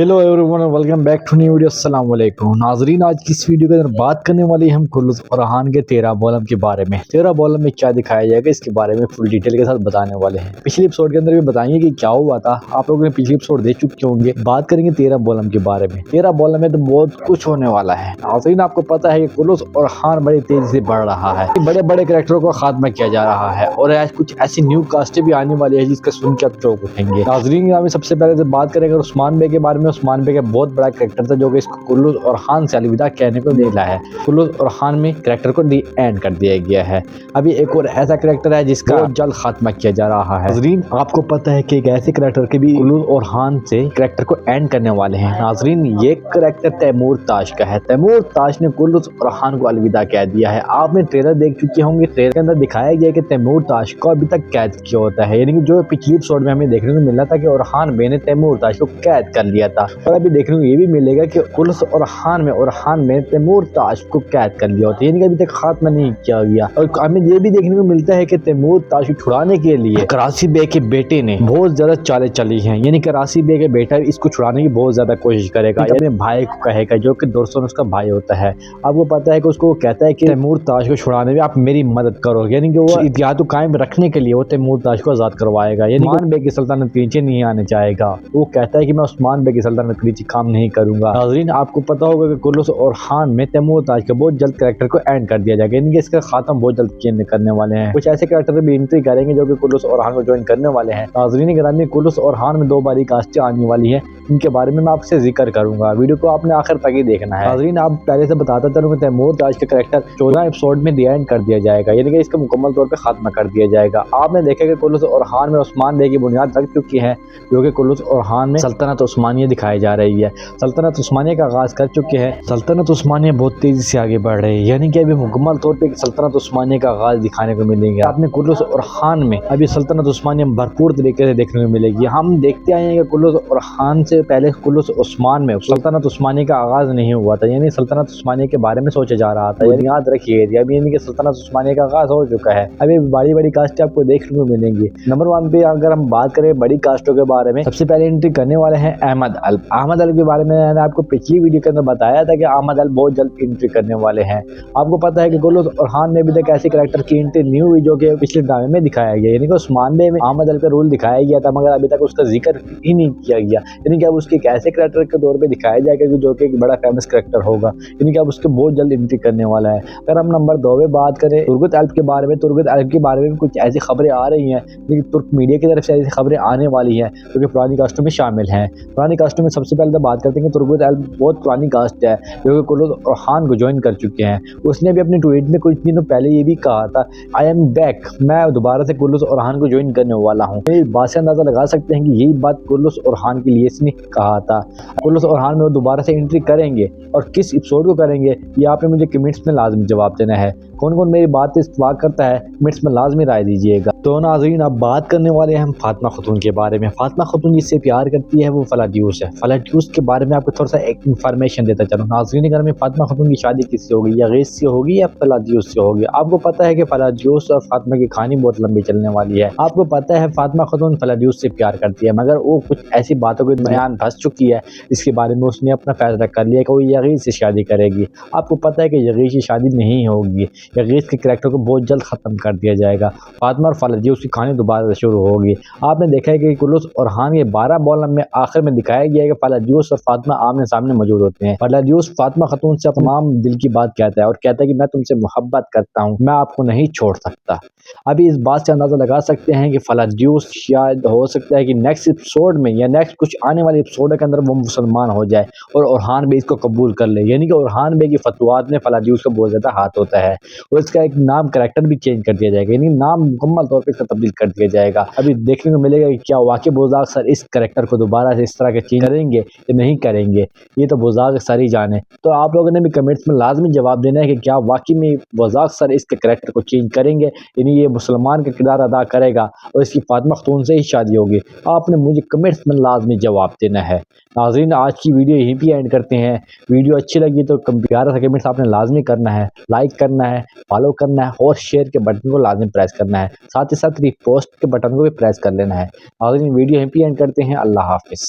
Hello everyone, welcome back to new video. अस्सलाम वालेकुम नाजरीन, आज की इस वीडियो के अंदर बात करने वाली हम कुल्लूस फरहान के 13 बॉलम के बारे में। 13 बॉलम में क्या दिखाया जाएगा इसके बारे में फुल डिटेल के साथ बताने वाले हैं। पिछले एपिसोड के अंदर भी बताएंगे कि क्या हुआ था, आप लोगों ने पिछले एपिसोड देख चुके होंगे। बात करेंगे 13 बॉलम के बारे में। 13 बॉलम में तो बहुत कुछ होने वाला है नाजरीन। आपको पता है कि कुल्लूस फरहान बड़ी तेजी से बढ़ रहा है, बड़े बड़े कैरेक्टरों को खात्मा किया जा रहा है और आज कुछ ऐसी न्यू कास्टें भी आने वाली है जिसका सुन के आप चौंक उठेंगे। नाजरीन, हमें सबसे पहले से बात करेंगे उस्मान बे के बारे में। उस्मान बे का बहुत बड़ा कैरेक्टर था जो कि इसको कुल्लूस फरहान से अलविदा कहने को मिला है। कुल्लूस फरहान में कैरेक्टर को दी एंड कर दिया गया है। अभी एक और ऐसा कैरेक्टर है जिसका बहुत जल्द खात्मा किया जा रहा है। नाजरीन, आपको पता है कि एक ऐसे कैरेक्टर के भी कुल्लूस फरहान से कैरेक्टर को एंड करने वाले हैं। नाजरीन, ये कैरेक्टर तैमूर ताज का है। तैमूर ताज ने कुल्लूस फरहान को अलविदा कह दिया है। आपने ट्रेलर देख चुके होंगे। ट्रेलर के अंदर दिखाया गया कि तैमूर ताज को अभी तक कैद किया होता है, यानी कि जो पिछली एपिसोड में हमें देखने को मिला था कि फरहान बे ने तैमूर ताज को कैद कर लिया था, और अभी देखने को ये भी मिलेगा कि कुल्लूस फरहान में तैमूर ताज को कैद कर लिया होता है, यानी कि अभी तक खात्मा नहीं किया गया। और हमें ये भी देखने को मिलता है कि तैमूर ताज को छुड़ाने के लिए कराची बे के बेटे ने बहुत ज्यादा चालें चली हैं, यानी कराची बे के बेटा इसको छुड़ाने की बहुत ज्यादा कोशिश करेगा, यानी भाई को कहेगा जो कि दोस्तों उसका भाई होता है। आपको पता है कि उसको कहता है कि तैमूर ताज को छुड़ाने में आप मेरी मदद करो, यानी कि वो इतिहाद कायम रखने के लिए वो तैमूर ताज को आजाद करवाएगा, यानी उस्मान बे की सल्तनत पीछे नहीं आने चाहेगा। वो कहता है कि मैं उस्मान बे की सल्तनत के पीछे काम नहीं करूंगा। नाज़रीन, आपको पता होगा कि कुल्लूस फरहान में तैमूर ताज के बहुत जल्द कैरेक्टर को एंड कर दिया जाएगा, यानी कि इसका खात्मा बहुत जल्द करने वाले हैं। कुछ ऐसे कैरेक्टर भी एंट्री करेंगे जो कि कुल्लूस फरहान को ज्वाइन करने वाले हैं। नाज़रीन ग्रामी, कुल्लूस फरहान में 2 बारी कास्टें आने वाली है, इनके बारे में मैं आपसे जिक्र करूंगा। वीडियो को आपने आखिर तक ही देखना है। नाज़रीन, आप पहले से बताता चलूं कि तैमूर ताज का कैरेक्टर 14 एपिसोड में एंड कर दिया जाएगा, यानी कि इसका मुकम्मल तौर पर खात्मा कर दिया जाएगा। आपने देखा कि कुल्लूस फरहान में उस्मान बे की बुनियाद रख चुकी है, जो कि कुल्लूस फरहान में सल्तनत उस्मानिया दिखाई जा रही है। सल्तनत उस्मानिया का आगाज कर चुके हैं। सल्तनत उस्मानिया बहुत तेजी से आगे बढ़ रही है, यानी कि अभी मुकम्मल तौर पे सल्तनत उस्मानिया का आगाज दिखाने को मिलेंगे। आपने कुल्लूस फरहान में अभी सल्तनत उस्मानिया भरपूर तरीके से देखने को मिलेगी। हम देखते आए हैं कि कुल्लूस फरहान से पहले कुल्लूस उस्मान में सल्तनत उस्मानिया का आगाज नहीं हुआ था, यानी सल्तनत उस्मानिया के बारे में सोचा जा रहा था। याद रखिए, अभी यानी कि सल्तनत उस्मानिया का आगाज हो चुका है। अभी बड़ी बड़ी कास्टें आपको देखने को मिलेंगी। नंबर 1 पे अगर हम बात करें बड़ी कास्टों के बारे में, सबसे पहले एंट्री करने वाले हैं अहमद अल। अहमद अल के बारे में मैंने आपको पिछली वीडियो के अंदर बताया था कि अहमद अल बहुत जल्द एंट्री करने वाले हैं। आपको पता है कि कुल्लूस फरहान में भी तक ऐसे कैरेक्टर की एंट्री न्यू हुई जो कि पिछले ड्रामे में दिखाया गया, यानी कि उस्मान बे में अहमद अल का रोल दिखाया गया था, मगर अभी तक उसका जिक्र ही नहीं किया गया। यानी कि अब उसके एक ऐसे कैरेक्टर के तौर पे दिखाया जाएगा जो कि एक बड़ा फेमस कैरेक्टर होगा, यानी कि अब उसके बहुत जल्द एंट्री करने वाला है। अगर हम नंबर 2 पे बात करें तुर्गत अल्प के बारे में, तुर्गत अल्प के बारे में कुछ ऐसी खबरें आ रही हैं, लेकिन तुर्क मीडिया की तरफ से ऐसी खबरें आने वाली हैं जो कि पुरानी कास्टों में शामिल हैं। पुरानी कास्टों में सबसे पहले तो बात करते हैं कि तुर्गत अल्प बहुत पुरानी कास्ट है जो कि कुल्लूस फरहान को ज्वाइन कर चुके हैं। उसने भी अपने ट्वीट में कुछ दिनों पहले ये भी कहा था, आई एम बैक, मैं दोबारा से कुल्लूस फरहान को ज्वाइन करने वाला हूँ। इस बात से अंदाजा लगा सकते हैं कि यही बात कुल्लूस फरहान के लिए इसने कहा था। कुल्लूस फरहान में वो दोबारा से एंट्री करेंगे और किस एपिसोड को करेंगे ये आपने मुझे कमेंट्स में लाजमी जवाब देना है। कौन कौन मेरी बात से इत्तेफाक करता है कमेंट्स में लाजमी राय दीजिएगा। तो नाज़रीन, अब बात करने वाले हैं हम फातिमा खातून के बारे में। फातिमा खातून जिससे प्यार करती है वो फलाड्यूस है। फलाड्यूस के बारे में आपको थोड़ा सा एक इन्फॉर्मेशन देता चलो। नाज़रीन, घर में फातिमा खातून की शादी किससे होगी, या गैस से होगी या फलाड्यूस से होगी। आपको पता है कि फलाड्यूस और फातिमा की कहानी बहुत लंबी चलने वाली है। आपको पता है फातिमा खातून फलाड्यूस से प्यार करती है, मगर वो कुछ ऐसी बातों के दरमियान फंस चुकी है जिसके बारे में उसने अपना फैसला कर लिया कि वो यगीस से शादी करेगी। आपको पता है कि यगीस की शादी नहीं होगी, यगीस के कैरेक्टर को बहुत जल्द खत्म कर दिया जाएगा। फातिमा और फलाड्यूस की कहानी दोबारा से शुरू होगी। आपने देखा है कि कुल्लूस फरहान के 12 बॉलम में आखिर में दिखाया गया है कि फलाड्यूस और फातिमा आमने सामने मौजूद होते हैं। फलाड्यूस फातिमा खातून से तमाम दिल की बात कहता है और कहता है कि मैं तुमसे मोहब्बत करता हूँ, मैं आपको नहीं छोड़ सकता। अभी इस बात से अंदाजा लगा सकते हैं कि फलाड्यूस शायद हो सकता है कि नेक्स्ट एपिसोड में या नेक्स्ट कुछ आने वाले एपिसोड के अंदर वो मुसलमान हो जाए और फरहान बे इसको कबूल कर ले, यानी कि फरहान बे की फतवात में फलाड्यूस का बहुत ज्यादा हाथ होता है और इसका एक नाम कैरेक्टर भी चेंज कर दिया जाएगा, यानी नाम मुकम्मल तौर पर इसका तब्दील कर दिया जाएगा। अभी देखने को मिलेगा कि क्या वाकई बुज़दाग सर इस कैरेक्टर को दोबारा से इस तरह के चेंज करेंगे या नहीं करेंगे, ये तो बुज़दाग सर ही जाने। तो आप लोगों ने भी कमेंट्स में लाजमी जवाब देना है कि क्या वाकई में बुज़दाग सर इसके कैरेक्टर को चेंज करेंगे, यानी ये मुसलमान का किरदार अदा करेगा और इसकी फातिमा खातून से ही शादी होगी। आपने मुझे कमेंट्स में लाजमी जवाब देना है। नाज़रीन, आज की वीडियो यहीं पे एंड करते हैं। वीडियो अच्छी लगी तो प्यारा सा कमेंट्स आपने लाजमी करना है, लाइक करना है, फॉलो करना है और शेयर के बटन को लाजमी प्रेस करना है। साथ ही साथ रिपोस्ट के बटन को भी प्रेस कर लेना है। नाज़रीन, वीडियो यहीं पे एंड करते हैं। अल्लाह हाफिज़।